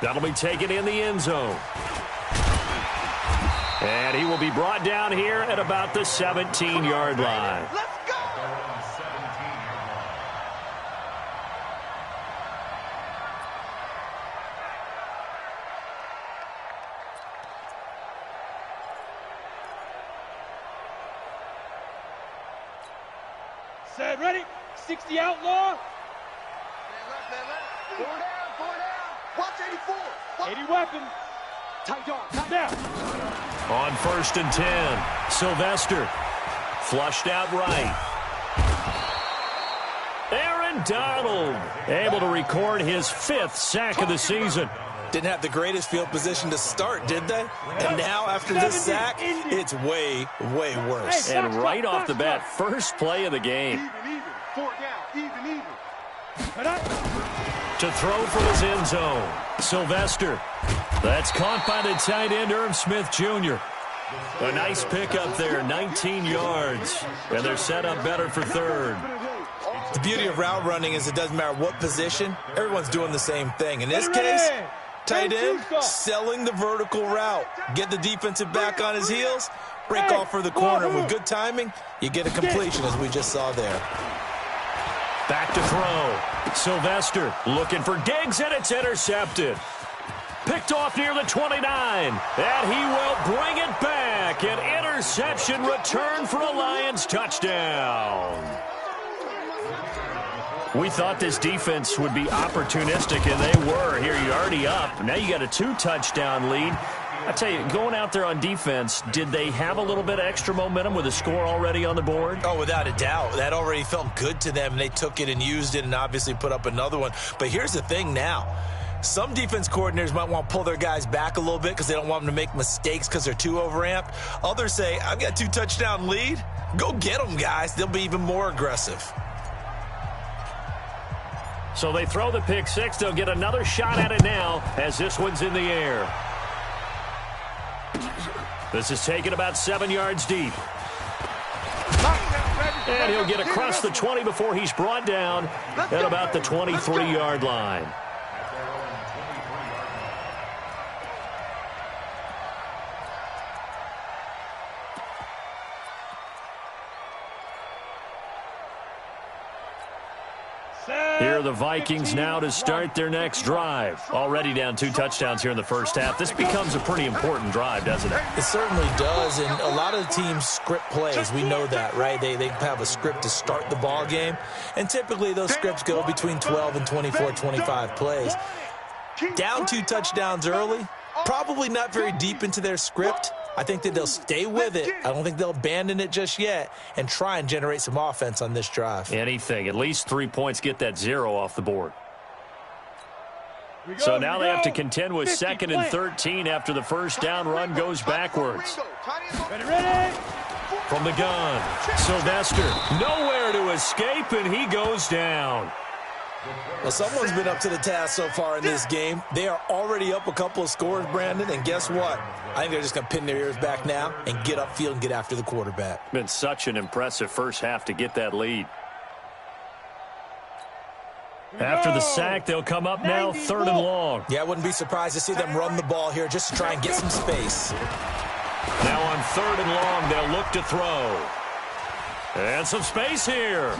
That'll be taken in the end zone. And he will be brought down here at about the 17-yard line. Let's go! Set, ready? 60 outlaw. Stand left. 4 down. Watch 84. Watch. 80 weapon. Tight dog. Now. On 1st and 10, Sylvester flushed out right. Aaron Donald able to record his 5th sack of the season. Didn't have the greatest field position to start, did they? And now, after this sack, it's way, way worse. And right off the bat, first play of the game. Even. 4 down. Even. To throw from his end zone, Sylvester. That's caught by the tight end, Irv Smith Jr. A nice pickup there, 19 yards. And they're set up better for 3rd. The beauty of route running is it doesn't matter what position, everyone's doing the same thing. In this case, tight end, selling the vertical route. Get the defensive back on his heels, break off for the corner. With good timing, you get a completion, as we just saw there. Back to throw. Sylvester looking for Diggs, and it's intercepted. Picked off near the 29, and he will bring it back. An interception return for a Lions touchdown. We thought this defense would be opportunistic, and they were. Here, you're already up. Now you got a 2-touchdown lead. I tell you, going out there on defense, did they have a little bit of extra momentum with a score already on the board? Oh, without a doubt. That already felt good to them, and they took it and used it and obviously put up another one. But here's the thing now. Some defense coordinators might want to pull their guys back a little bit because they don't want them to make mistakes because they're too overamped. Others say, I've got a 2-touchdown lead. Go get them, guys. They'll be even more aggressive. So they throw the pick six. They'll get another shot at it now as this one's in the air. This is taken about 7 yards deep. And he'll get across the 20 before he's brought down at about the 23-yard line. Here are the Vikings now to start their next drive. Already down 2 touchdowns here in the first half. This becomes a pretty important drive, doesn't it? It certainly does, and a lot of the teams script plays. We know that, right? They have a script to start the ball game, and typically those scripts go between 12 and 24, 25 plays. Down 2 touchdowns early, probably not very deep into their script. I think that they'll stay with it. I don't think they'll abandon it just yet and try and generate some offense on this drive. Anything. At least 3 points, get that 0 off the board. So now they have to contend with 2nd and 13 after the first down run goes backwards. Ready? From the gun, Sylvester nowhere to escape, and he goes down. Well, someone's been up to the task so far in this game. They are already up a couple of scores, Brandon, and guess what? I think they're just going to pin their ears back now and get upfield and get after the quarterback. Been such an impressive first half to get that lead. After the sack, they'll come up now 3rd and long. Yeah, I wouldn't be surprised to see them run the ball here just to try and get some space. Now on 3rd and long, they'll look to throw. And some space here.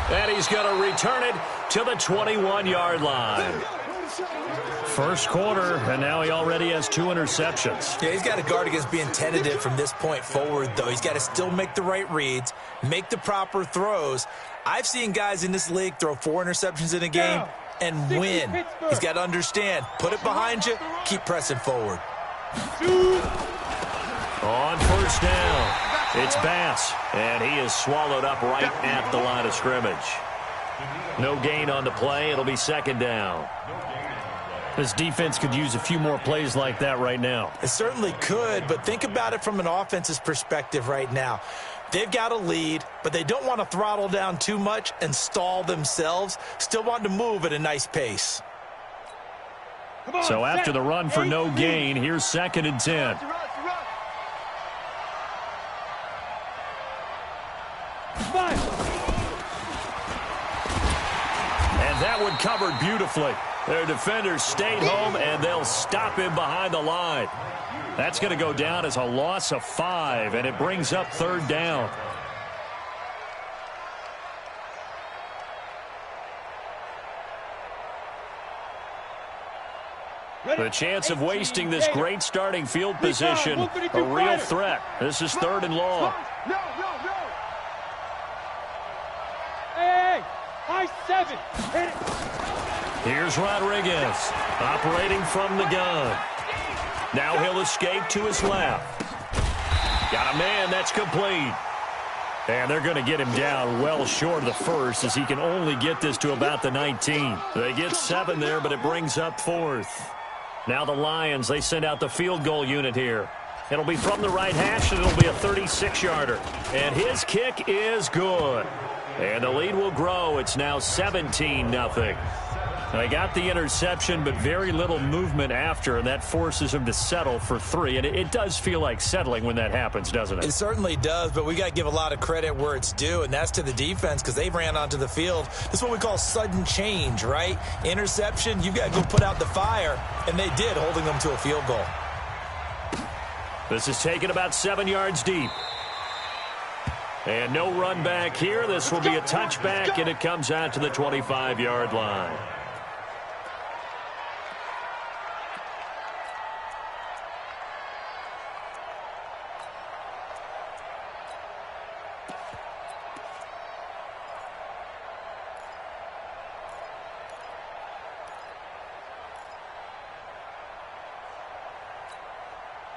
And he's going to return it to the 21-yard line. First quarter, and now he already has 2 interceptions. Yeah, he's got to guard against being tentative from this point forward, though. He's got to still make the right reads, make the proper throws. I've seen guys in this league throw 4 interceptions in a game and win. He's got to understand, put it behind you, keep pressing forward. On first down, it's Bass, and he is swallowed up right at the line of scrimmage. No gain on the play. It'll be 2nd down. This defense could use a few more plays like that right now. It certainly could, but think about it from an offense's perspective right now. They've got a lead, but they don't want to throttle down too much and stall themselves. Still want to move at a nice pace. So after the run for no gain, here's 2nd and 10. And that one covered beautifully. Their defenders stayed home, and they'll stop him behind the line. That's going to go down as a loss of 5, and it brings up 3rd down. The chance of wasting this great starting field position, a real threat. This is 3rd and long. No. Hey, high 7. Hit it. Here's Rodriguez, operating from the gun. Now he'll escape to his left. Got a man, that's complete. And they're going to get him down well short of the first, as he can only get this to about the 19. They get 7 there, but it brings up 4th. Now the Lions, they send out the field goal unit here. It'll be from the right hash, and it'll be a 36-yarder. And his kick is good. And the lead will grow. It's now 17-0. They got the interception, but very little movement after, and that forces him to settle for 3. And it does feel like settling when that happens, doesn't it? It certainly does, but we got to give a lot of credit where it's due, and that's to the defense, because they ran onto the field. This is what we call sudden change, right? Interception, you've got to go put out the fire, and they did, holding them to a field goal. This is taken about 7 yards deep. And no run back here. This will be a touchback, and it comes out to the 25-yard line.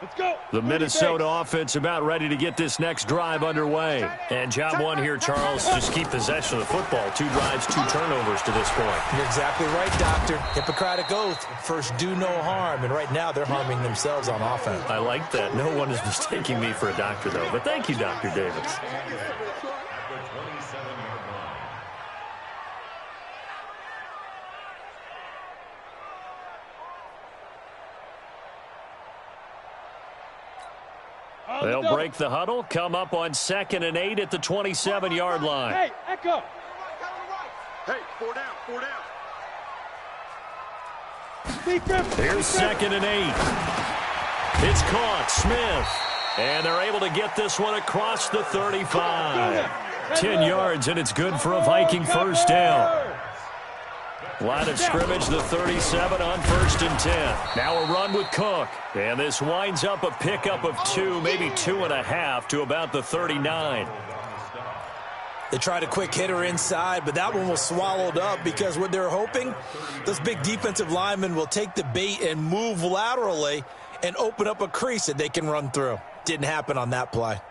Let's go. The Minnesota offense about ready to get this next drive underway. And job 1 here, Charles, just keep possession of the football. 2 drives, 2 turnovers to this point. You're exactly right, Doctor. Hippocratic oath. First, do no harm. And right now, they're harming themselves on offense. I like that. No one is mistaking me for a doctor, though. But thank you, Dr. Davis. They'll break the huddle, come up on 2nd and 8 at the 27-yard line. Hey, Echo. Hey, 4 down, 4 down. Here's 2nd and 8. It's caught, Smith. And they're able to get this one across the 35. 10 yards, and it's good for a Viking first down. Line of scrimmage, the 37 on 1st and 10. Now a run with Cook. And this winds up a pickup of 2, maybe 2.5 to about the 39. They tried a quick hitter inside, but that one was swallowed up because what they're hoping, those big defensive linemen will take the bait and move laterally and open up a crease that they can run through. Didn't happen on that play.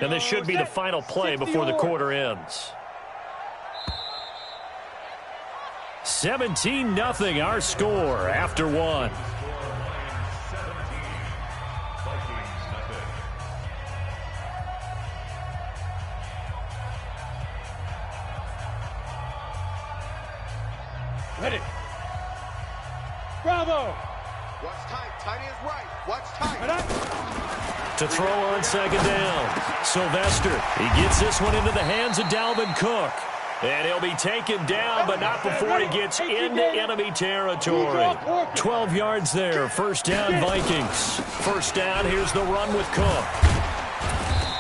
And this should be the final play before the quarter ends. 17-0 our score after 1. Ready. Bravo. Watch tight. Tight is right. Watch tight. To throw on 2nd down. Sylvester, he gets this one into the hands of Dalvin Cook. And he'll be taken down, but not before he gets into enemy territory. 12 yards there. First down, Vikings. First down, here's the run with Cook.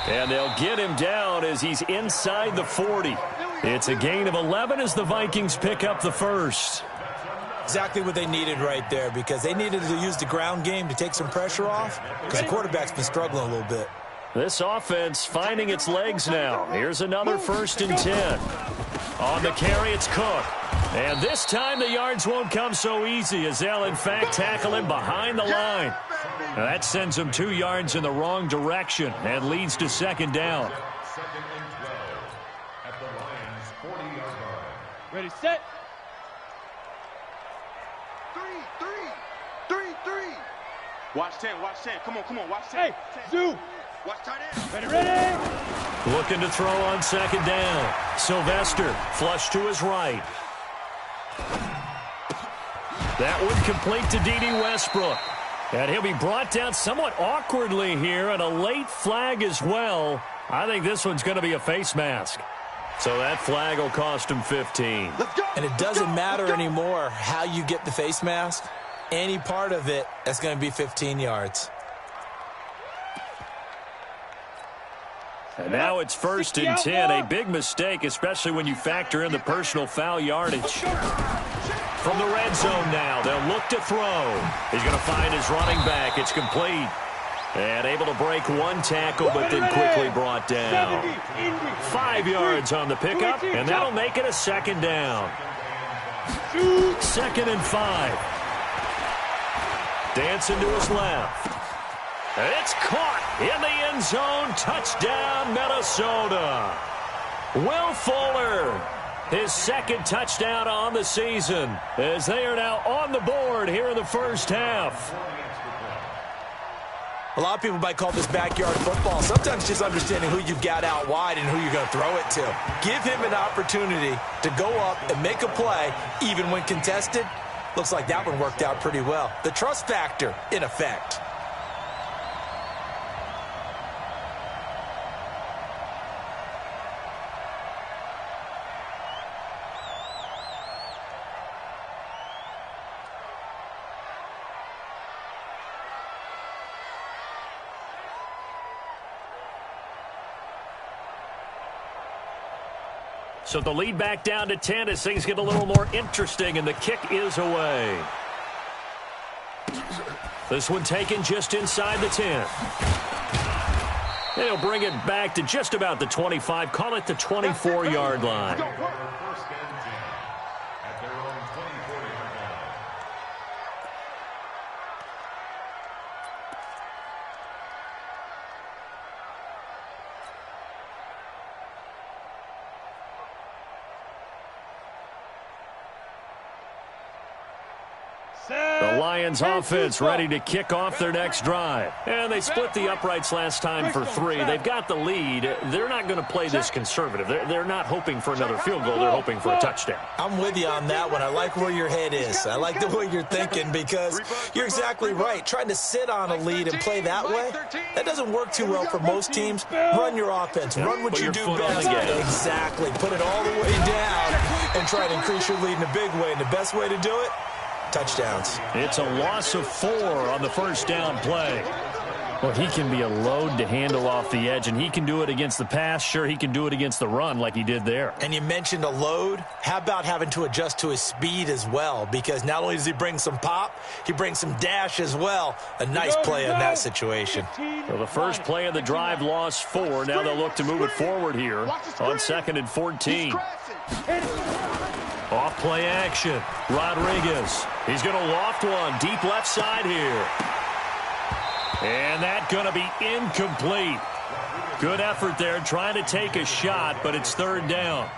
And they'll get him down as he's inside the 40. It's a gain of 11 as the Vikings pick up the first. Exactly what they needed right there, because they needed to use the ground game to take some pressure off, because the quarterback's been struggling a little bit. This offense finding its legs now. Here's another 1st and 10. On the carry, it's Cook. And this time the yards won't come so easy, as they'll in fact tackle him behind the line. Now that sends him 2 yards in the wrong direction and leads to 2nd down. Ready, set. 3. Watch 10, watch 10. Come on, watch 10. Hey, Zoo. Watch tight end. Ready. Looking to throw on second down. Sylvester flush to his right. That one complete to D.D. Westbrook. And he'll be brought down somewhat awkwardly here, and a late flag as well. I think this one's going to be a face mask. So that flag will cost him 15. And it doesn't matter anymore how you get the face mask. Any part of it, that's going to be 15 yards. And now it's 1st and 10. A big mistake, especially when you factor in the personal foul yardage. From the red zone now, they'll look to throw. He's going to find his running back. It's complete. And able to break one tackle, but then quickly brought down. 5 yards on the pickup, and that'll make it a second down. 2nd and 5. Dancing to his left. And it's caught in the end zone. Touchdown, Minnesota. Will Fuller, his 2nd touchdown on the season, as they are now on the board here in the first half. A lot of people might call this backyard football. Sometimes just understanding who you've got out wide and who you're going to throw it to. Give him an opportunity to go up and make a play, even when contested. Looks like that one worked out pretty well. The trust factor, in effect. So the lead back down to 10 as things get a little more interesting, and the kick is away. This one taken just inside the 10. They'll bring it back to just about the 25, call it the 24-yard line. The Lions offense ready to kick off their next drive. And they split the uprights last time for 3. They've got the lead. They're not going to play this conservative. They're not hoping for another field goal. They're hoping for a touchdown. I'm with you on that one. I like where your head is. I like the way you're thinking because you're exactly right. Trying to sit on a lead and play that way, that doesn't work too well for most teams. Run your offense. Run what you do best. Exactly. Put it all the way down and try to increase your lead in a big way. And the best way to do it, touchdowns. It's a loss of 4 on the first down play. Well, he can be a load to handle off the edge, and he can do it against the pass. Sure, he can do it against the run like he did there. And you mentioned a load. How about having to adjust to his speed as well? Because not only does he bring some pop, he brings some dash as well. A nice play in that situation. Well, the first play of the drive lost 4. Now they'll look to move it forward here on 2nd and 14. Off play action. Rodriguez. He's going to loft one deep left side here. And that's going to be incomplete. Good effort there trying to take a shot, but it's 3rd down.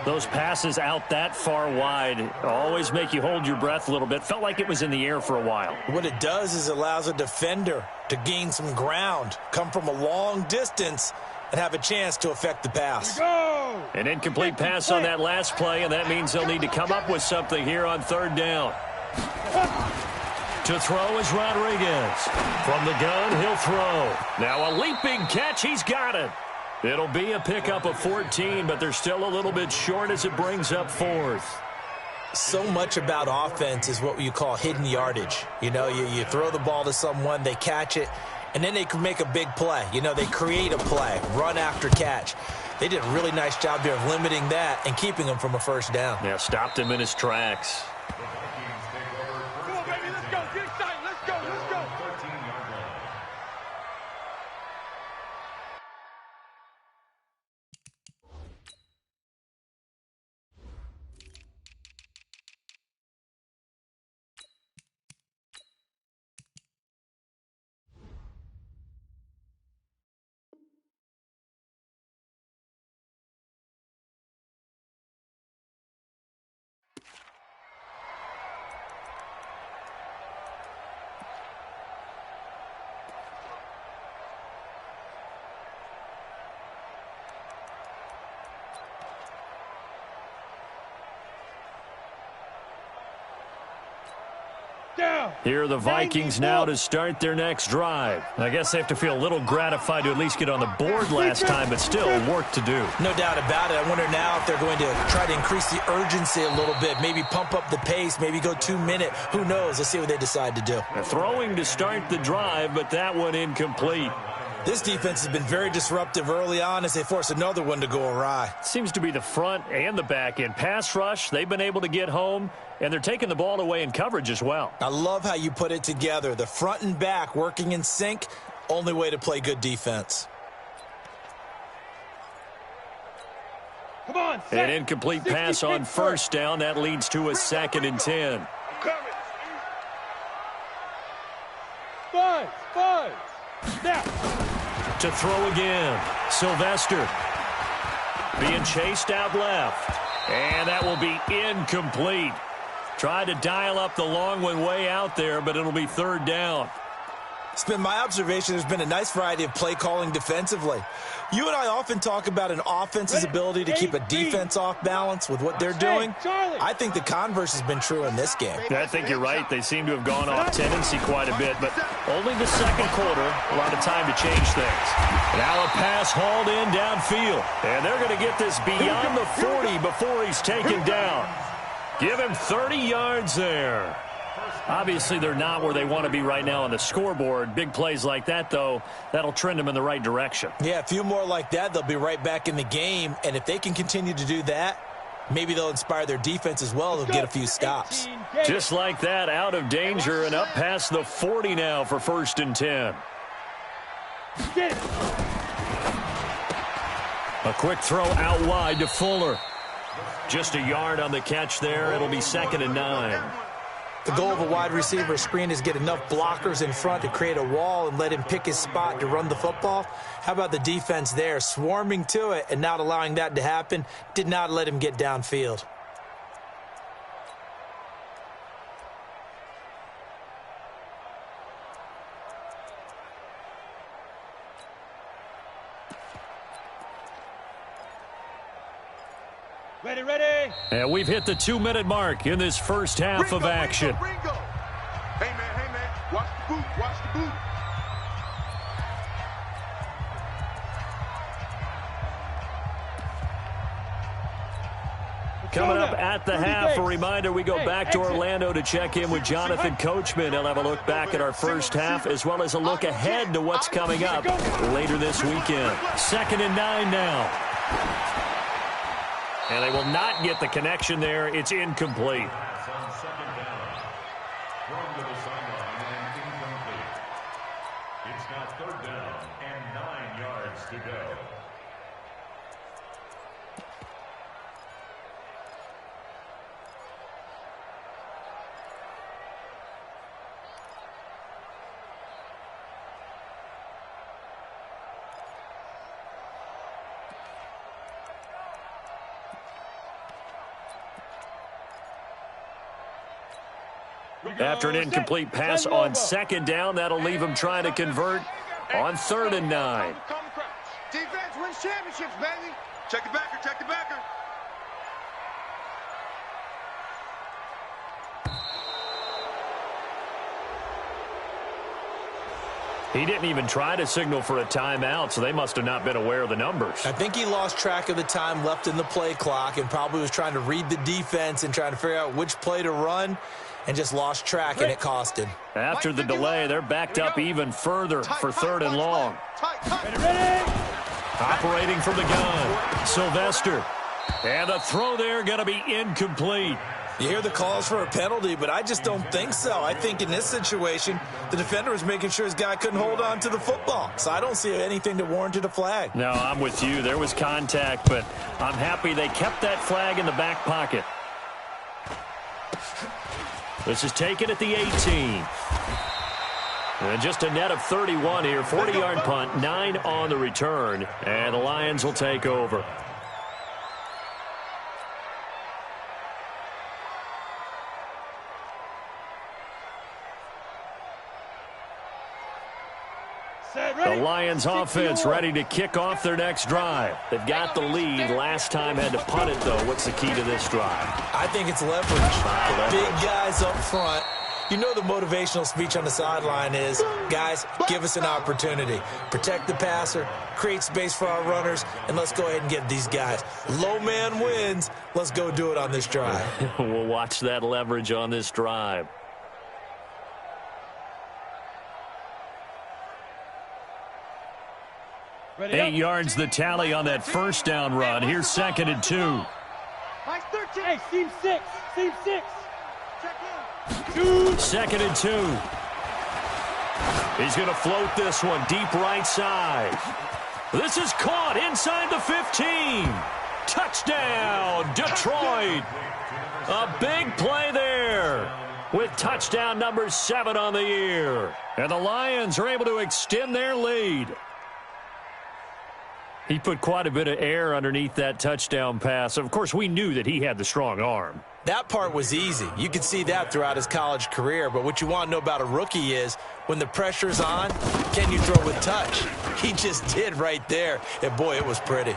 Those passes out that far wide always make you hold your breath a little bit. Felt like it was in the air for a while. What it does is it allows a defender to gain some ground, come from a long distance, and have a chance to affect the pass. An incomplete pass on that last play, and that means they'll need to come up with something here on 3rd down. To throw is Rodriguez. From the gun, he'll throw. Now a leaping catch. He's got it. It'll be a pickup of 14, but they're still a little bit short as it brings up 4th. So much about offense is what you call hidden yardage. You know, you throw the ball to someone, they catch it, and then they can make a big play. You know, they create a play, run after catch. They did a really nice job there of limiting that and keeping him from a first down. Yeah, stopped him in his tracks. Come on, baby, let's go. Get excited. Let's go. Let's go. Here are the Vikings now to start their next drive. I guess they have to feel a little gratified to at least get on the board last time, but still work to do. No doubt about it. I wonder now if they're going to try to increase the urgency a little bit, maybe pump up the pace, maybe go 2 minute. Who knows? Let's see what they decide to do. Throwing to start the drive, but that one incomplete. This defense has been very disruptive early on as they force another one to go awry. Seems to be the front and the back end. Pass rush, they've been able to get home, and they're taking the ball away in coverage as well. I love how you put it together. The front and back working in sync, only way to play good defense. Come on, An incomplete pass on first down. That leads to a 2nd and 10. Five. Now. To throw again. Sylvester being chased out left. And that will be incomplete. Tried to dial up the long one way out there, but it'll be 3rd down. It's been my observation there's been a nice variety of play calling defensively. You and I often talk about an offense's ability to keep a defense off balance with what they're doing. I think the converse has been true in this game. I think you're right. They seem to have gone off tendency quite a bit, but only the 2nd quarter, a lot of time to change things. Now a pass hauled in downfield, and they're going to get this beyond the 40 before he's taken down. Give him 30 yards there. Obviously, they're not where they want to be right now on the scoreboard. Big plays like that, though, that'll trend them in the right direction. Yeah, a few more like that, they'll be right back in the game. And if they can continue to do that, maybe they'll inspire their defense as well. They'll get a few stops. Just like that, out of danger and up past the 40 now for 1st and 10. A quick throw out wide to Fuller. Just a yard on the catch there. It'll be 2nd and 9. The goal of a wide receiver screen is get enough blockers in front to create a wall and let him pick his spot to run the football. How about the defense there, swarming to it and not allowing that to happen? Did not let him get downfield. Ready. And we've hit the 2-minute mark in this first half of action. Ringo. Hey, man. Watch the boot. Coming up at the half, a reminder, we go back to Orlando to check in with Jonathan Coachman. He'll have a look back at our first half as well as a look ahead to what's coming up later this weekend. 2nd and 9 now. And they will not get the connection there. It's incomplete. It's now 3rd down and 9 yards to go. After an incomplete pass on 2nd down, that'll leave him trying to convert on 3rd and 9. Defense wins championships, baby. Check the backer. He didn't even try to signal for a timeout, so they must have not been aware of the numbers. I think he lost track of the time left in the play clock and probably was trying to read the defense and trying to figure out which play to run and just lost track, and it cost him. After the delay, they're backed up even further for 3rd and long. Ready. Operating from the gun, Sylvester. And the throw there going to be incomplete. You hear the calls for a penalty, but I just don't think so. I think in this situation, the defender was making sure his guy couldn't hold on to the football. So I don't see anything that warranted a flag. No, I'm with you. There was contact, but I'm happy they kept that flag in the back pocket. This is taken at the 18. And just a net of 31 here. 40-yard punt, 9 on the return. And the Lions will take over. The Lions offense ready to kick off their next drive. They've got the lead. Last time had to punt it, though. What's the key to this drive? I think it's leverage. The big guys up front You know the motivational speech on the sideline is, guys, give us an opportunity. Protect the passer, create space for our runners, and let's go ahead and get these guys. Low man wins. Let's go do it on this drive. We'll watch that leverage on this drive. Ready 8 up. yards the tally on that first down run. Here's 2nd and 2. Mike 13. Hey, seam 6. Seam 6. Check in. 2. 2nd and 2. He's going to float this one deep right side. This is caught inside the 15. Touchdown, Detroit. A big play there with touchdown number 7 on the year. And the Lions are able to extend their lead. He put quite a bit of air underneath that touchdown pass. Of course, we knew that he had the strong arm. That part was easy. You could see that throughout his college career. But what you want to know about a rookie is when the pressure's on, can you throw with touch? He just did right there. And, boy, it was pretty.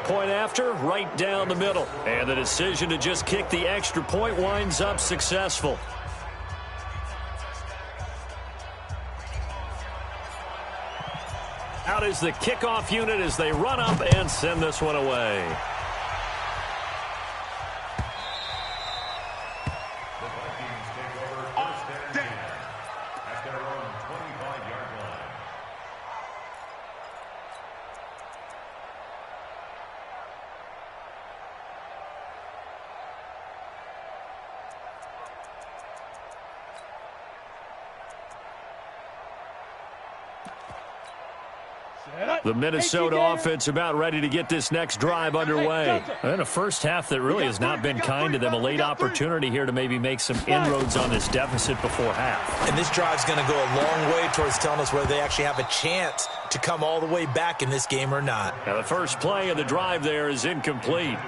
Point after, right down the middle. And the decision to just kick the extra point winds up successful. Out is the kickoff unit as they run up and send this one away. The Vikings take over first and 10 at their own 25-yard line. The Minnesota offense about ready to get this next drive underway. And a first half that really has not been kind to them. A late opportunity here to maybe make some inroads on this deficit before half. And this drive's going to go a long way towards telling us whether they actually have a chance to come all the way back in this game or not. Now the first play of the drive there is incomplete.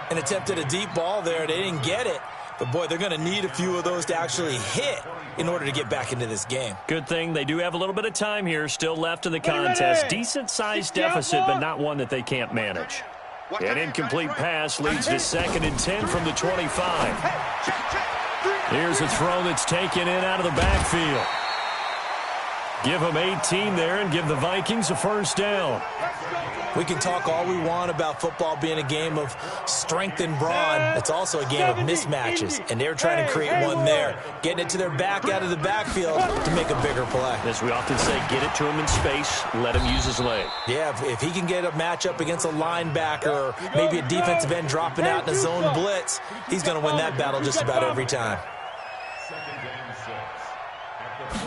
And attempted a deep ball there. They didn't get it. But, boy, they're going to need a few of those to actually hit in order to get back into this game. Good thing they do have a little bit of time here still left in the contest. Decent-sized deficit, but not one that they can't manage. An incomplete pass leads to 2nd and 10 from the 25. Here's a throw that's taken in out of the backfield. Give them 18 there and give the Vikings a first down. We can talk all we want about football being a game of strength and brawn. It's also a game of mismatches, and they're trying to create one there, getting it to their back out of the backfield to make a bigger play. As we often say, get it to him in space, let him use his leg. Yeah, if he can get a matchup against a linebacker or maybe a defensive end dropping out in a zone blitz, he's going to win that battle just about every time.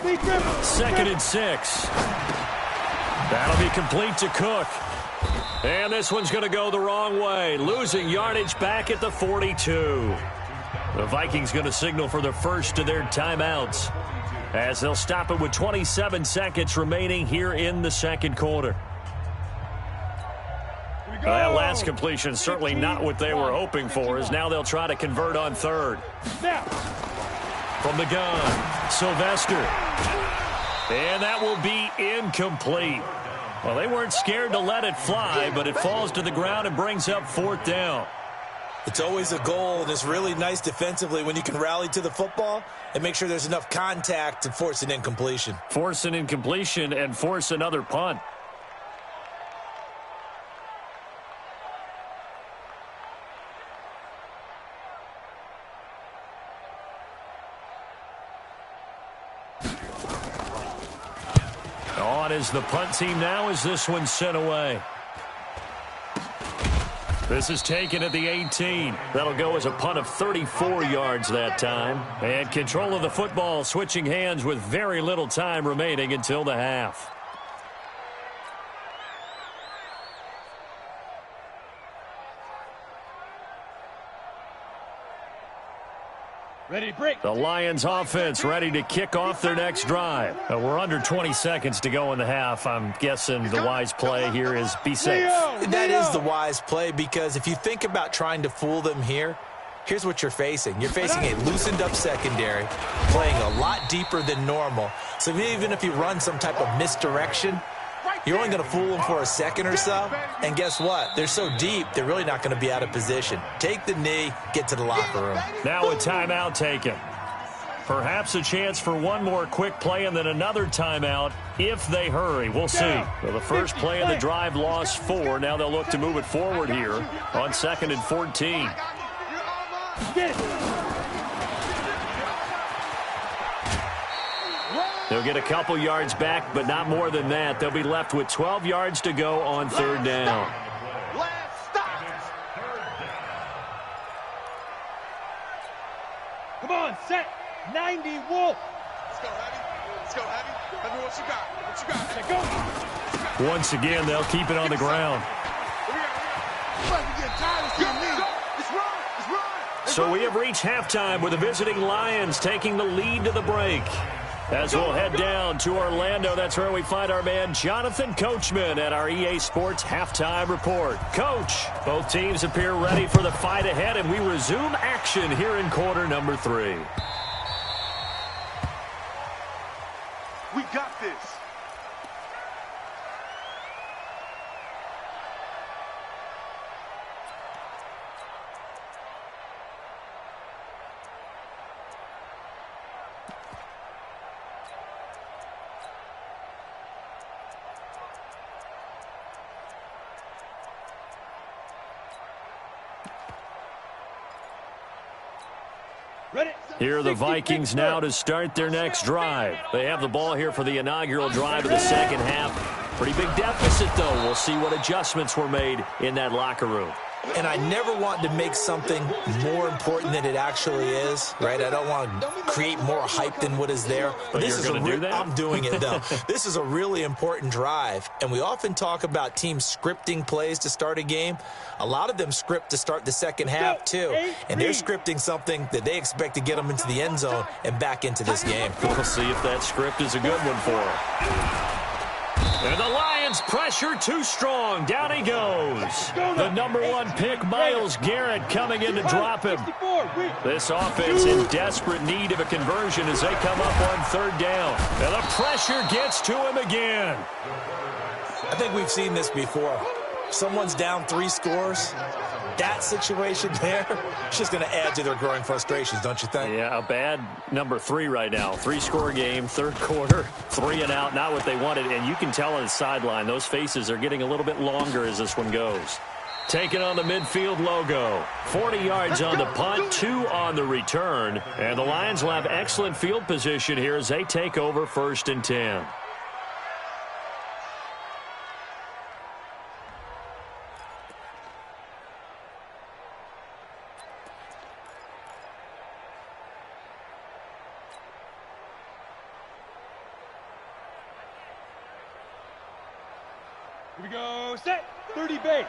2nd and 6. That'll be complete to Cook. And this one's going to go the wrong way. Losing yardage back at the 42. The Vikings going to signal for the first of their timeouts as they'll stop it with 27 seconds remaining here in the second quarter. That last completion certainly not what they were hoping for, as now they'll try to convert on 3rd. From the gun, Sylvester. And that will be incomplete. Well, they weren't scared to let it fly, but it falls to the ground and brings up 4th down. It's always a goal, and it's really nice defensively when you can rally to the football and make sure there's enough contact to force an incompletion. Force an incompletion and force another punt. On is the punt team now as this one's sent away. This is taken at the 18. That'll go as a punt of 34 yards that time. And control of the football switching hands with very little time remaining until the half. Ready to break. The Lions offense ready to kick off their next drive. We're under 20 seconds to go in the half. I'm guessing the wise play here is be safe. That is the wise play, because if you think about trying to fool them here, here's what you're facing. You're facing a loosened-up secondary, playing a lot deeper than normal. So even if you run some type of misdirection, you're only going to fool them for a second or so. And guess what? They're so deep, they're really not going to be out of position. Take the knee, get to the locker room. Now a timeout taken. Perhaps a chance for one more quick play and then another timeout if they hurry. We'll see. Well, the first play of the drive lost 4. Now they'll look to move it forward here on 2nd and 14. They'll get a couple yards back, but not more than that. They'll be left with 12 yards to go on 3rd down. Come on, set. 90, Wolf. Let's go, Heavy. Let's go, Heavy. Let me what you got. What you got? Go. Once again, they'll keep it on the ground. So we have reached halftime with the visiting Lions taking the lead to the break. As we'll head down to Orlando, that's where we find our man Jonathan Coachman at our EA Sports Halftime Report. Coach, both teams appear ready for the fight ahead, and we resume action here in quarter number 3. We got this. Here are the Vikings now to start their next drive. They have the ball here for the inaugural drive of the second half. Pretty big deficit, though. We'll see what adjustments were made in that locker room. And I never want to make something more important than it actually is, right? I don't want to create more hype than what is there. But this is going to do that? I'm doing it, though. This is a really important drive, and we often talk about teams scripting plays to start a game. A lot of them script to start the second half, too, and they're scripting something that they expect to get them into the end zone and back into this game. We'll see if that script is a good one for them. And the Lions pressure too strong. Down he goes. The number 1 pick, Myles Garrett, coming in to drop him. This offense in desperate need of a conversion as they come up on 3rd down. And the pressure gets to him again. I think we've seen this before. Someone's down 3 scores. That situation there, it's just going to add to their growing frustrations, don't you think? Yeah, a bad number 3 right now. 3-score game, 3rd quarter, 3 and out, not what they wanted. And you can tell on the sideline, those faces are getting a little bit longer as this one goes. Taking on the midfield logo. 40 yards on the punt, 2 on the return. And the Lions will have excellent field position here as they take over 1st and 10. Here we go, set. 30 base.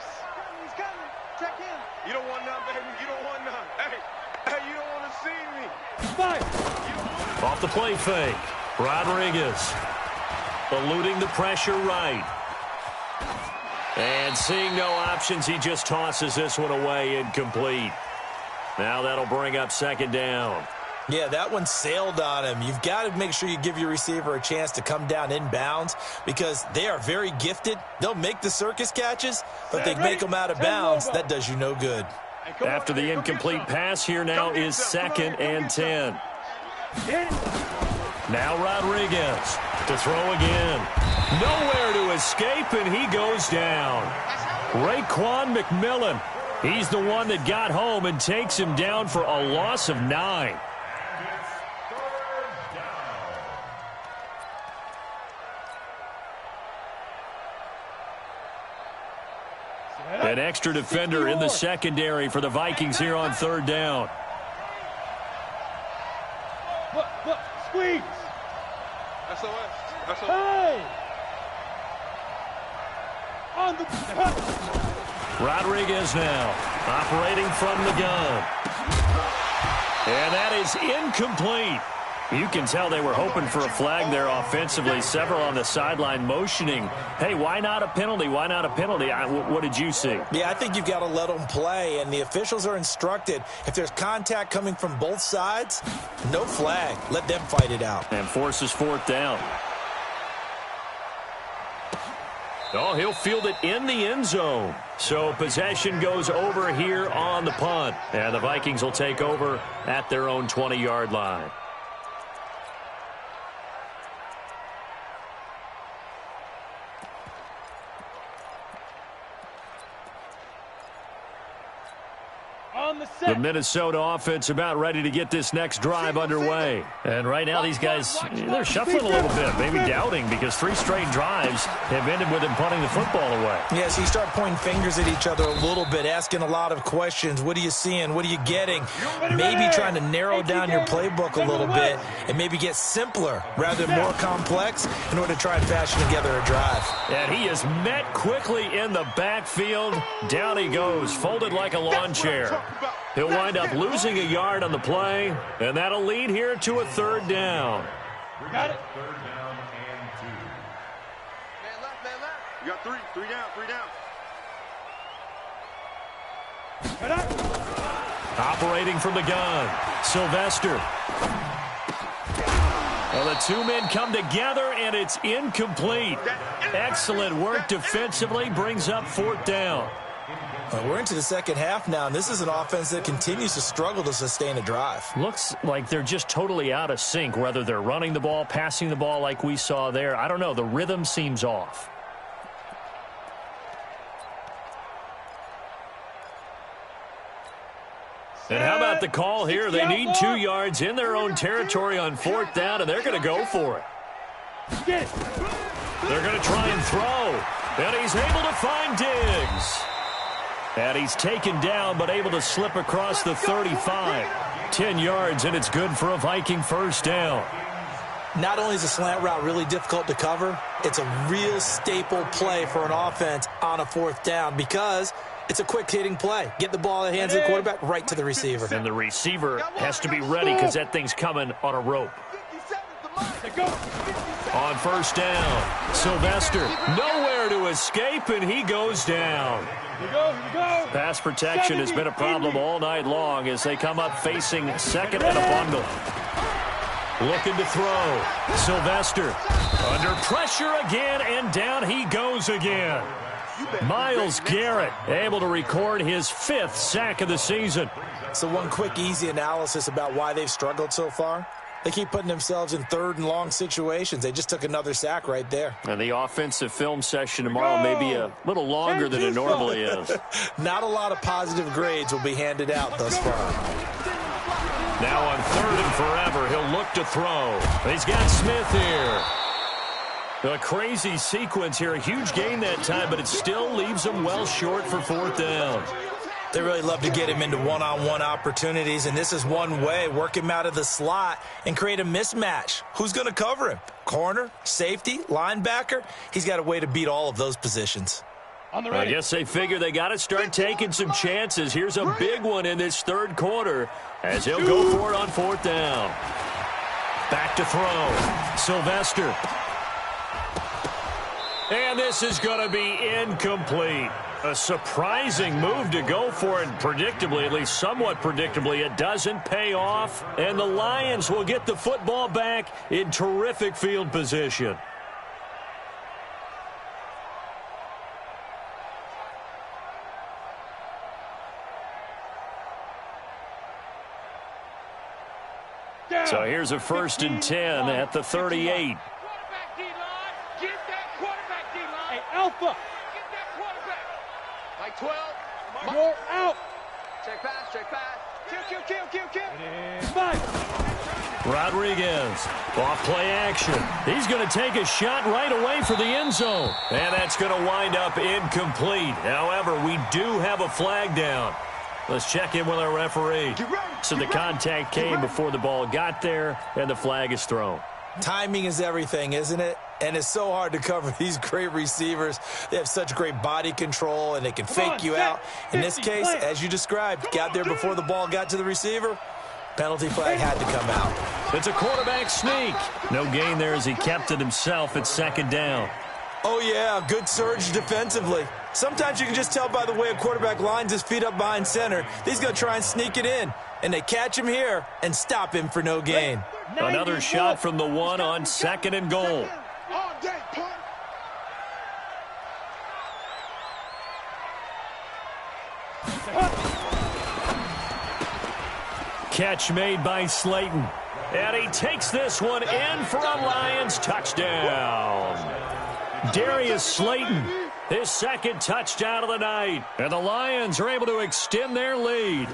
He's coming. Check in. You don't want none, baby. You don't want none. Hey, you don't want to see me. 5. Off the play fake. Rodriguez eluding the pressure right. And seeing no options, he just tosses this one away incomplete. Now that'll bring up 2nd down. Yeah, that one sailed on him. You've got to make sure you give your receiver a chance to come down inbounds because they are very gifted. They'll make the circus catches, but they make them out of bounds. That does you no good. After the incomplete pass, here now is 2nd and 10. Now Rodriguez to throw again. Nowhere to escape, and he goes down. Raekwon McMillan, he's the one that got home and takes him down for a loss of 9. An extra defender in the secondary for the Vikings here on 3rd down. Squeeze. SOS. Hey. On the. Rodriguez now operating from the gun. And that is incomplete. You can tell they were hoping for a flag there offensively. Several on the sideline motioning, hey, why not a penalty? Why not a penalty? What did you see? Yeah, I think you've got to let them play, and the officials are instructed. If there's contact coming from both sides, no flag. Let them fight it out. And forces 4th down. Oh, he'll field it in the end zone. So possession goes over here on the punt. And the Vikings will take over at their own 20-yard line. on the set. The Minnesota offense about ready to get this next drive underway. And right now these guys, they're shuffling a little bit, maybe doubting, because 3 straight drives have ended with them punting the football away. Yes, you start pointing fingers at each other a little bit, asking a lot of questions. What are you seeing? What are you getting? Maybe trying to narrow down your playbook a little bit and maybe get simpler rather than more complex in order to try and fashion together a drive. And he is met quickly in the backfield. Down he goes, folded like a lawn chair. He'll wind up losing a yard on the play, and that'll lead here to a 3rd down. Got it. 3rd down and 2. Man left, man left. You got 3 down, 3 down. Cut out. Operating from the gun, Sylvester. Well, the 2 men come together, and it's incomplete. Excellent work defensively, brings up 4th down. We're into the second half now, and this is an offense that continues to struggle to sustain a drive. Looks like they're just totally out of sync, whether they're running the ball, passing the ball like we saw there. I don't know. The rhythm seems off. And how about the call here? They need 2 yards in their own territory on 4th down, and they're going to go for it. They're going to try and throw, and he's able to find Diggs. And he's taken down, but able to slip across the 35. 10 yards, and it's good for a Viking 1st down. Not only is a slant route really difficult to cover, it's a real staple play for an offense on a 4th down because it's a quick-hitting play. Get the ball in the hands of the quarterback right to the receiver. And the receiver has to be ready because that thing's coming on a rope. On 1st down, Sylvester nowhere to escape, and he goes down. Here we go. Pass protection has been a problem all night long as they come up facing 2nd and a bundle. Looking to throw. Sylvester under pressure again, and down he goes again. Myles Garrett able to record his 5th sack of the season. So one quick, easy analysis about why they've struggled so far. They keep putting themselves in 3rd and long situations. They just took another sack right there. And the offensive film session tomorrow may be a little longer than it normally is. Not a lot of positive grades will be handed out thus far. Now on 3rd and forever, he'll look to throw. He's got Smith here. A crazy sequence here. A huge gain that time, but it still leaves him well short for 4th down. They really love to get him into one-on-one opportunities, and this is one way. Work him out of the slot and create a mismatch. Who's going to cover him? Corner, safety, linebacker? He's got a way to beat all of those positions. I guess they figure they got to start taking some chances. Here's a big one in this 3rd quarter as he'll go for it on 4th down. Back to throw. Sylvester. And this is going to be incomplete. A surprising move to go for it, predictably, at least somewhat predictably. It doesn't pay off, and the Lions will get the football back in terrific field position. So here's a 1st and 10 at the 38. Quarterback D-line. Get that quarterback D-line. Hey, Alpha. Get that quarterback. Like 12. You're out. Check pass, check pass. Kill. 5. Rodriguez, off play action. He's going to take a shot right away for the end zone. And that's going to wind up incomplete. However, we do have a flag down. Let's check in with our referee. So the contact came before the ball got there, and the flag is thrown. Timing is everything, isn't it? And it's so hard to cover these great receivers. They have such great body control, and they can fake you out. In this case, as you described, got there before the ball got to the receiver. Penalty flag had to come out. It's a quarterback sneak. No gain there as he kept it himself at 2nd down. Oh, yeah, good surge defensively. Sometimes you can just tell by the way a quarterback lines his feet up behind center. He's going to try and sneak it in. And they catch him here and stop him for no gain. Another shot from the 1 on 2nd and goal. Catch made by Slayton. And he takes this one in for a Lions touchdown. Darius Slayton his second touchdown of the night. And the Lions are able to extend their lead.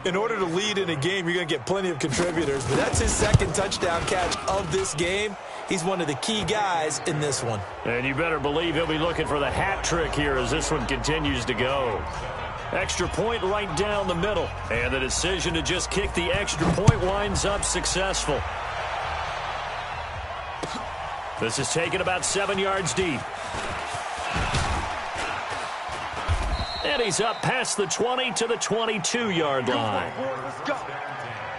In order to lead in a game, you're going to get plenty of contributors, but that's his second touchdown catch of this game. He's one of the key guys in this one. And you better believe he'll be looking for the hat trick here as this one continues to go. Extra point right down the middle. And the decision to just kick the extra point winds up successful. This is taken about 7 yards deep. And he's up past the 20 to the 22-yard line. Let's go.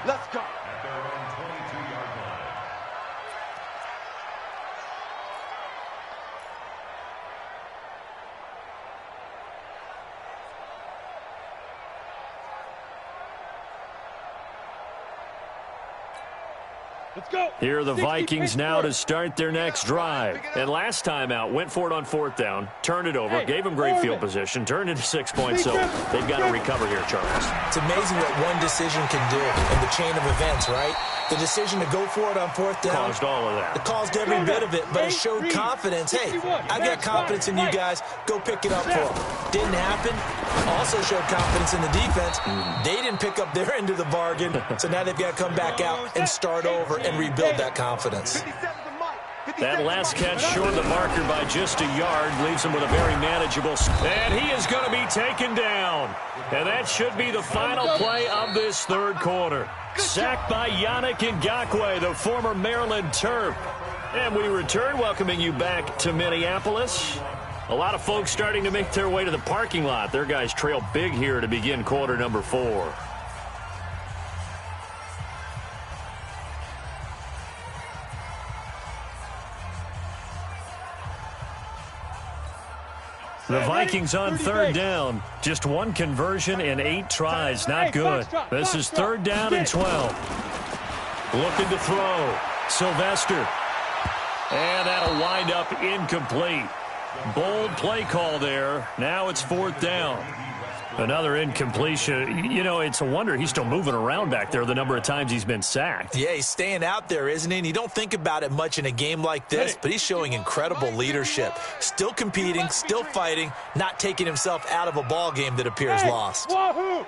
Let's go. At their own 22-yard line. Let's go. Here are the Vikings now to start their next drive. And last time out, went for it on 4th down, turned it over, gave them great field position, turned into 6 points, so they've got to recover here, Charles. It's amazing what one decision can do in the chain of events, right? The decision to go for it on 4th down. Caused all of that. It caused every bit of it, but it showed confidence. Hey, I got confidence in you guys. Go pick it up for them. Didn't happen. Also showed confidence in the defense. They didn't pick up their end of the bargain, so now they've got to come back out and start over and rebuild that confidence. That last catch short the marker by just a yard, leaves him with a very manageable. And he is going to be taken down. And that should be the final play of this third quarter. Sacked by Yannick Ngakoue, the former Maryland Terp. And we return, welcoming you back to Minneapolis. A lot of folks starting to make their way to the parking lot. Their guys trail big here to begin quarter number 4. The Vikings on 3rd down. Just 1 conversion and 8 tries. Not good. This is 3rd down and 12. Looking to throw. Sylvester. And that'll wind up incomplete. Bold play call there. Now it's 4th down. Another incompletion. You know, it's a wonder he's still moving around back there the number of times he's been sacked. Yeah, he's staying out there, isn't he? And you don't think about it much in a game like this, but he's showing incredible leadership. Still competing, still fighting, not taking himself out of a ball game that appears lost. On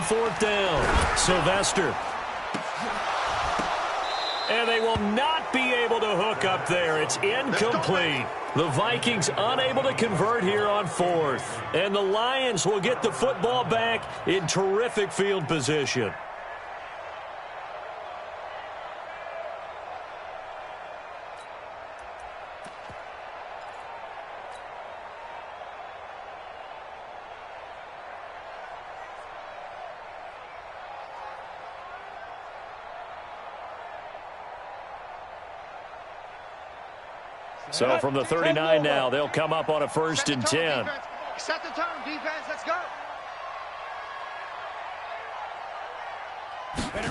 4th down, Sylvester. And they will not be able to hook up there. It's incomplete. The Vikings unable to convert here on 4th. And the Lions will get the football back in terrific field position. So from the 39 now, they'll come up on a 1st and 10. Set the tone, defense. Let's go.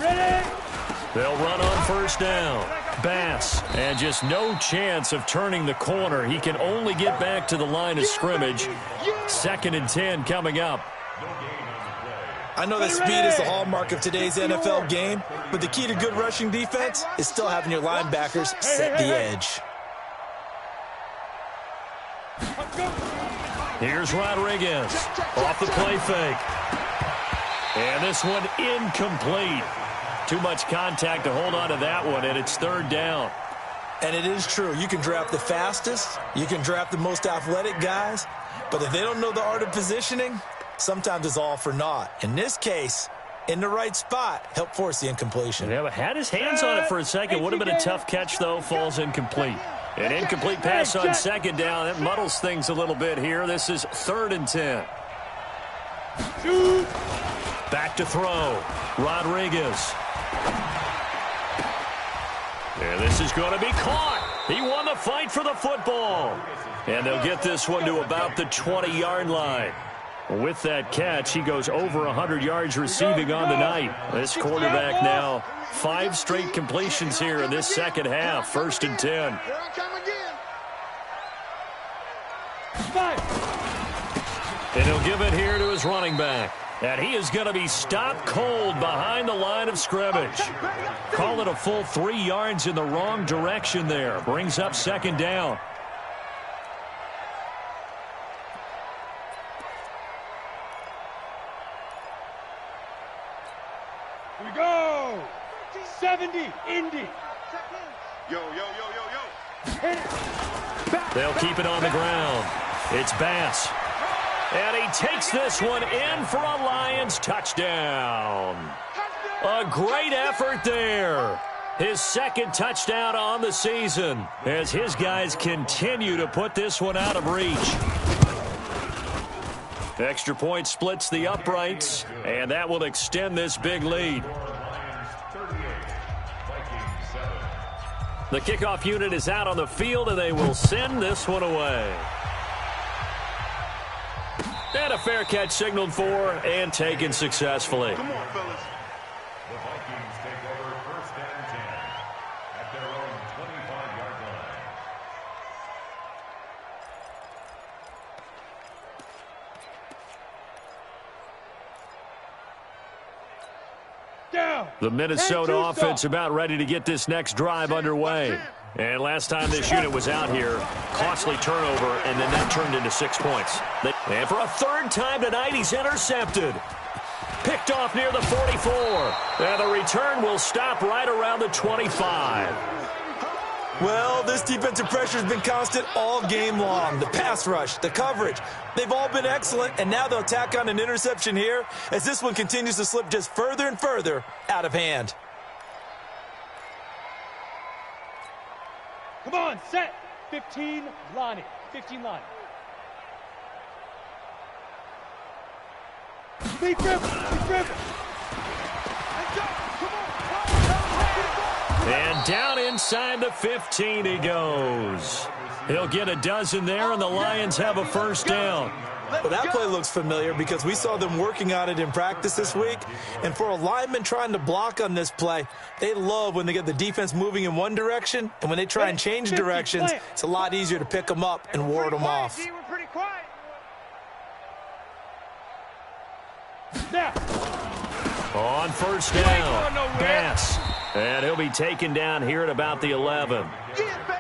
Ready? They'll run on 1st down. Bass, and just no chance of turning the corner. He can only get back to the line of scrimmage. 2nd and 10 coming up. I know that speed is the hallmark of today's NFL game, but the key to good rushing defense is still having your linebackers set the edge. Here's Rodriguez off the play fake. And this one incomplete. Too much contact to hold on to that one, and it's 3rd down. And it is true. You can draft the fastest. You can draft the most athletic guys. But if they don't know the art of positioning, sometimes it's all for naught. In this case, in the right spot, help force the incompletion. Yeah, but had his hands on it for a second. Would have been a tough catch, though. Falls incomplete. An incomplete pass on 2nd down. That muddles things a little bit here. This is 3rd and 10. Back to throw. Rodriguez. And this is going to be caught. He won the fight for the football. And they'll get this one to about the 20-yard line. With that catch, he goes over 100 yards receiving on the night. This quarterback now 5 straight completions here in this second half. 1st and 10. And he'll give it here to his running back. And he is going to be stopped cold behind the line of scrimmage. Call it a full 3 yards in the wrong direction there. Brings up 2nd down. Here we go. 70, Indy. Yo, yo, yo, yo, yo. Hit it. They'll keep it on the ground. It's Bass. And he takes this one in for a Lions touchdown. A great effort there. His second touchdown on the season as his guys continue to put this one out of reach. Extra point splits the uprights, and that will extend this big lead. The kickoff unit is out on the field, and they will send this one away. And a fair catch signaled for and taken successfully. Come on, fellas. The Vikings take over first and 10 at their own 25-yard line. Down. The Minnesota And offense about ready to get this next drive underway. And last time this unit was out here, costly turnover, and then that turned into 6 points. And for a third time tonight, he's intercepted. Picked off near the 44. And the return will stop right around the 25. Well, this defensive pressure has been constant all game long. The pass rush, the coverage, they've all been excellent, and now they'll tack on an interception here as this one continues to slip just further and further out of hand. Come on, set. 15, line it. 15 line. Be driven. Be driven. And down inside the 15 he goes. He'll get a dozen there, and the Lions have a first down. Well, that play looks familiar because we saw them working on it in practice this week. And for a lineman trying to block on this play, they love when they get the defense moving in one direction. And when they try and change directions, it's a lot easier to pick them up and ward them off. We're pretty quiet. Now. On first down, Bass. And he'll be taken down here at about the 11.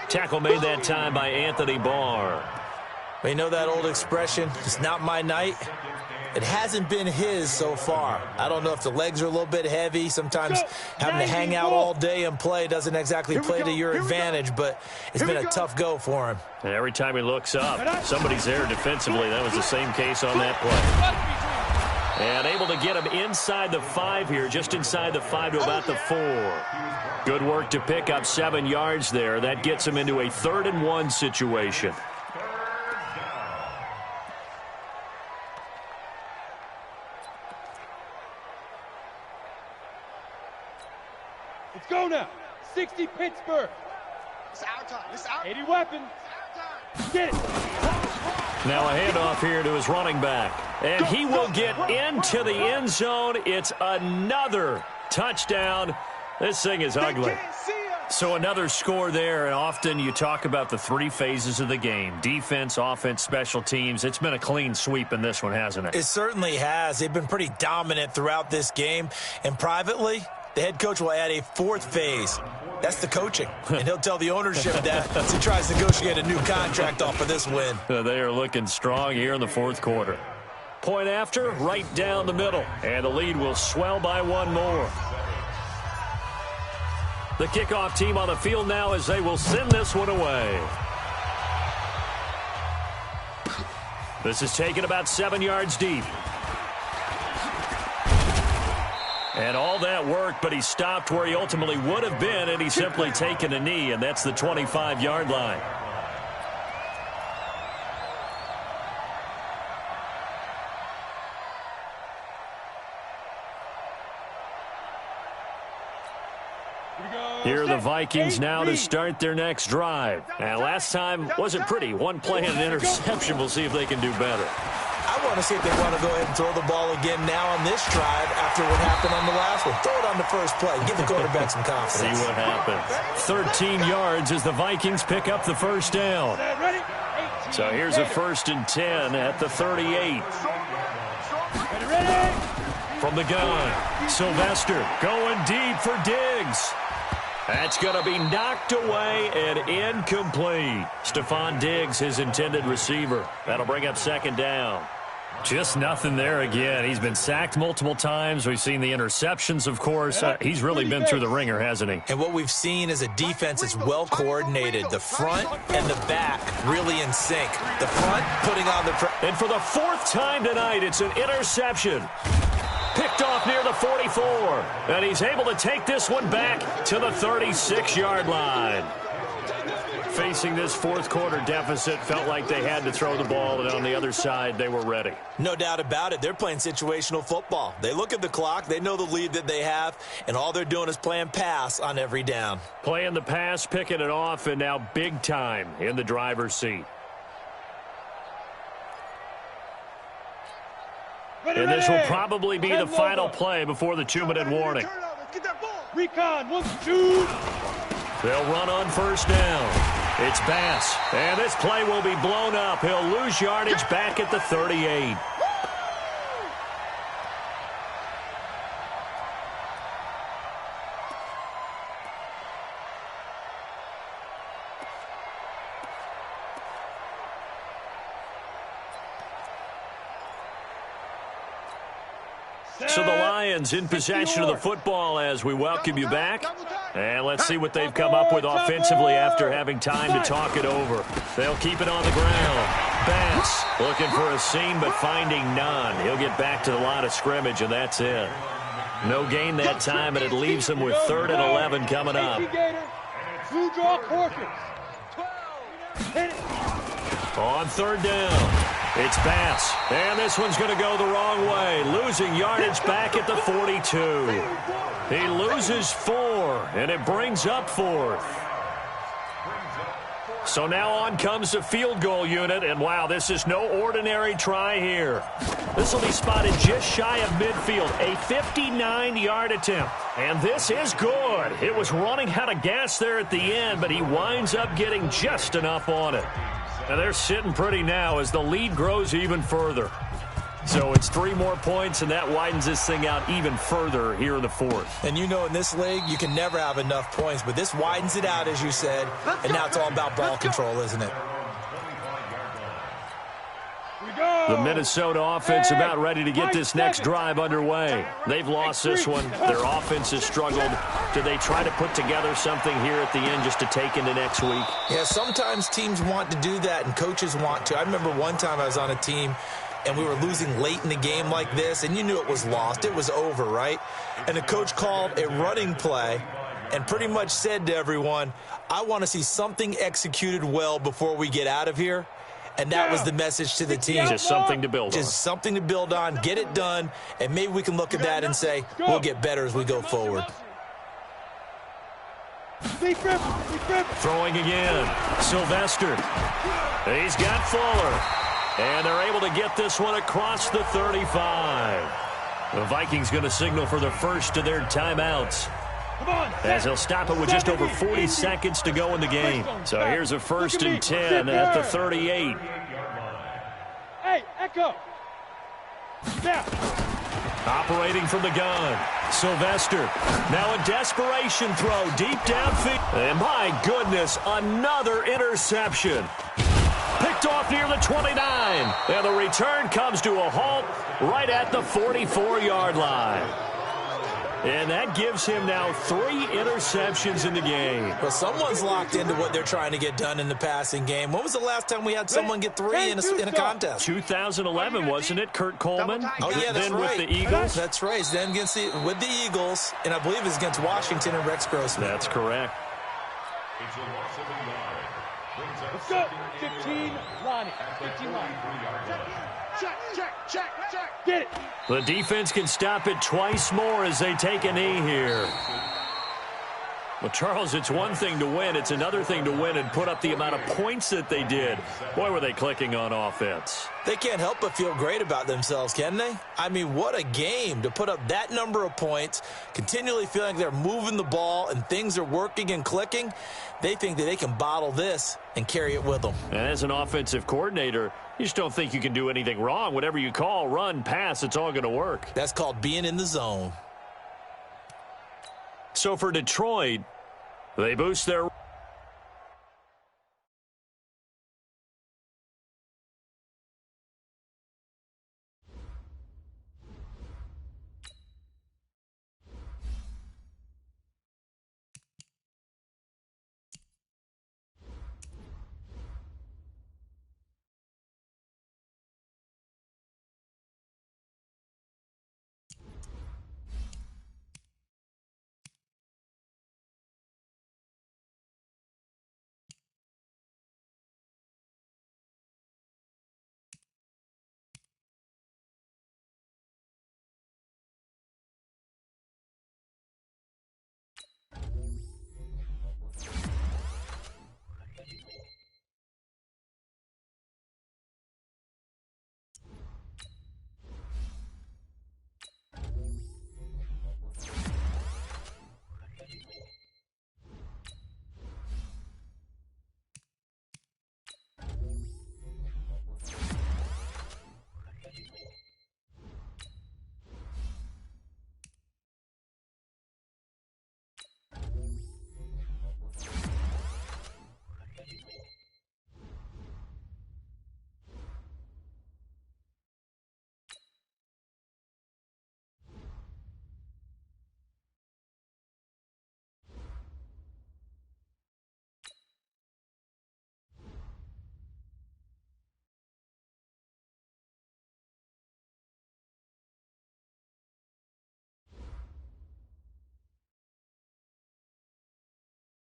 Tackle made that time by Anthony Barr. We know that old expression, it's not my night. It hasn't been his so far. I don't know if the legs are a little bit heavy. Sometimes having to hang out all day and play doesn't exactly play to your advantage, but it's been a tough go for him. And every time he looks up, somebody's there defensively. That was the same case on that play. And able to get him inside the 5 here, just inside the 5 to about the 4. Good work to pick up 7 yards there. That gets him into a 3rd and 1 situation. Let's go now. 60 Pittsburgh. It's our time. It's our 80 weapons. Get it. Now a handoff here to his running back. And he will get into the end zone. It's another touchdown. This thing is ugly. So another score there, and often you talk about the 3 phases of the game. Defense, offense, special teams. It's been a clean sweep in this one, hasn't it? It certainly has. They've been pretty dominant throughout this game. And privately, the head coach will add a 4th phase. That's the coaching. And he'll tell the ownership that as he tries to negotiate a new contract off of this win. They are looking strong here in the 4th quarter. Point after, right down the middle. And the lead will swell by 1 more. The kickoff team on the field now as they will send this one away. This is taken about 7 yards deep. And all that work, but he stopped where he ultimately would have been, and he's simply taken a knee, and that's the 25-yard line. Here are the Vikings now to start their next drive. And last time wasn't pretty. 1 play and an interception. We'll see if they can do better. I want to see if they want to go ahead and throw the ball again now on this drive after what happened on the last one. Throw it on the first play. Give the quarterback some confidence. See what happens. 13 yards as the Vikings pick up the first down. So here's a 1st and 10 at the 38. From the gun, Sylvester going deep for Diggs. That's going to be knocked away and incomplete. Stephon Diggs, his intended receiver. That'll bring up 2nd down. Just nothing there again. He's been sacked multiple times. We've seen the interceptions, of course. He's really been through the ringer, hasn't he? And what we've seen is a defense that's well coordinated. The front and the back really in sync. The front putting on the... And for the fourth time tonight, it's an interception. Picked off near the 44. And he's able to take this one back to the 36-yard line. Facing this fourth quarter deficit, felt like they had to throw the ball, and on the other side, they were ready. No doubt about it. They're playing situational football. They look at the clock, they know the lead that they have, and all they're doing is playing pass on every down. Playing the pass, picking it off, and now big time in the driver's seat. And this will probably be the final play before the 2-minute warning. Recon, 1, 2. They'll run on first down. It's Bass, and this play will be blown up. He'll lose yardage back at the 38. So the Lions in possession of the football as we welcome you back. And let's see what they've come up with offensively after having time to talk it over. They'll keep it on the ground. Bass looking for a seam but finding none. He'll get back to the line of scrimmage, and that's it. No gain that time, and it leaves them with 3rd and 11 coming up. Blue draw quarters. On 3rd down. It's Bass, and this one's going to go the wrong way, losing yardage back at the 42. He loses 4, and it brings up 4th. So now on comes the field goal unit, and wow, this is no ordinary try here. This will be spotted just shy of midfield, a 59-yard attempt. And this is good. It was running out of gas there at the end, but he winds up getting just enough on it. And they're sitting pretty now as the lead grows even further. So it's 3 more points, and that widens this thing out even further here in the 4th. And you know in this league, you can never have enough points, but this widens it out, as you said, and now it's all about ball control, isn't it? The Minnesota offense about ready to get this next drive underway. They've lost this one. Their offense has struggled. Do they try to put together something here at the end just to take into next week? Yeah, sometimes teams want to do that and coaches want to. I remember one time I was on a team and we were losing late in the game like this, and you knew it was lost. It was over, right? And the coach called a running play and pretty much said to everyone, I want to see something executed well before we get out of here. And that was the message to the team. Just something to build on. Just something to build on, get it done, and maybe we can look at that and say, we'll get better as we go forward. Throwing again. Sylvester. He's got Fuller. And they're able to get this one across the 35. The Vikings going to signal for the first of their timeouts, as they'll stop it with just over 40 seconds to go in the game. So here's a 1st and 10 at the 38. Hey, Echo. Now. Operating from the gun. Sylvester. Now a desperation throw deep downfield. And my goodness, another interception. Picked off near the 29. And the return comes to a halt right at the 44-yard line. And that gives him now 3 interceptions in the game. Well, someone's locked into what they're trying to get done in the passing game. When was the last time we had someone get 3 in a contest? 2011, wasn't it, Kurt Coleman? Oh, yeah, that's then right. with the Eagles? That's right. Then with the Eagles, and I believe it's against Washington and Rex Grossman. That's correct. It's a loss of a yard. Brings up Let's go. 15, Lonnie. 15, Lonnie. Check. Get it. The defense can stop it twice more as they take a knee here. Well, Charles, it's one thing to win. It's another thing to win and put up the amount of points that they did. Boy, were they clicking on offense. They can't help but feel great about themselves, can they? I mean, what a game to put up that number of points, continually feeling like they're moving the ball and things are working and clicking. They think that they can bottle this and carry it with them. And as an offensive coordinator, you just don't think you can do anything wrong. Whatever you call, run, pass, it's all going to work. That's called being in the zone. So for Detroit, they boost their